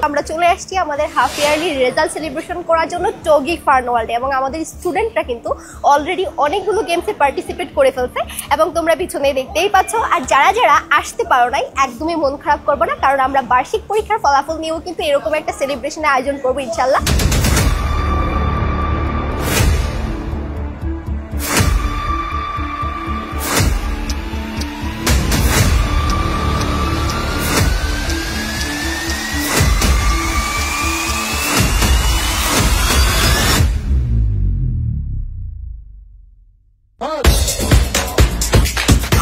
আমরা চলে আসছি আমাদের হাফ ইয়ারলি রেজাল্ট সেলিব্রেশন করার জন্য টগিক ফান ওয়ার্ল্ডে এবং আমাদের স্টুডেন্টরা কিন্তু অলরেডি অনেকগুলো গেমসে পার্টিসিপেট করে ফেলছে এবং তোমরা পিছনে দেখতেই পাচ্ছ। আর যারা যারা আসতে পারো নাই একদমই মন খারাপ করবো না, কারণ আমরা বার্ষিক পরীক্ষার ফলাফল নিয়েও কিন্তু এরকম একটা সেলিব্রেশনের আয়োজন করবো ইনশাল্লাহ।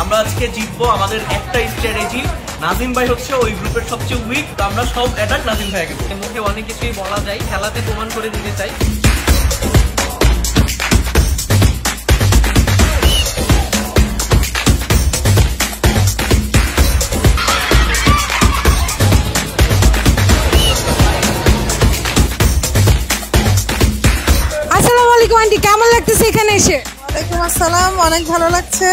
আমরা আজকে জিতবো, আমাদের একটা স্ট্র্যাটেজি। নাজিম ভাই হচ্ছে ওই গ্রুপের সবচেয়ে উইক, তো আমরা সব অ্যাটাক নাজিম ভাইকে। মুখে অনেক কিছুই বলা যায়, খেলাতে প্রমাণ করে দিতে চাই। আসসালামু আলাইকুম আন্টি, কেমন লাগতেছে এখানে এসে? ওয়ালাইকুম আসসালাম, অনেক ভালো লাগছে।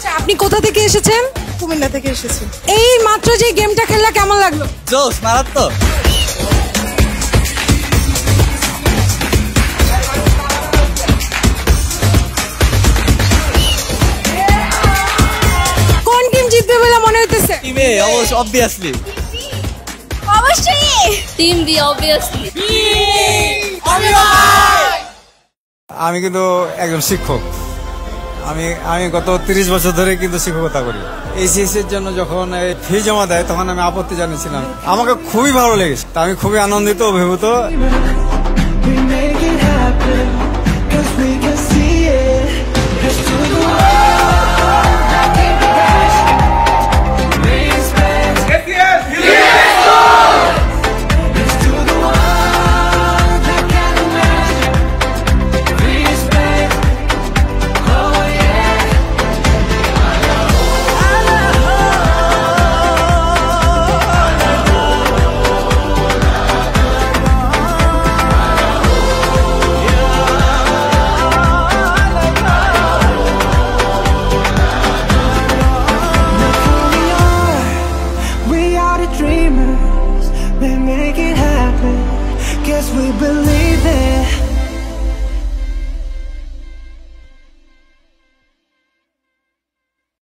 আচ্ছা, আপনি কোথা থেকে এসেছেন? কুমিল্লা থেকে এসেছি। এই মাত্র যে গেমটা খেললা কেমন লাগলো? জোস, মারাত্মক। কোন টিম জিতবে বলে মনে হইতেছে? টিমে অবভিয়াসলি অবশ্যই টিম বি, অবভিয়াসলি। আমি কিন্তু একজন শিক্ষক। আমি গত 30 বছর ধরে কিন্তু শিক্ষকতা করি। এইচএস এর জন্য যখন ফি জমা দেয় তখন আমি আপত্তি জানিয়েছিলাম। আমাকে খুবই ভালো লেগেছে, আমি খুবই আনন্দিত, অভিভূত। Dreamers, they make it happen. Guess we believe it.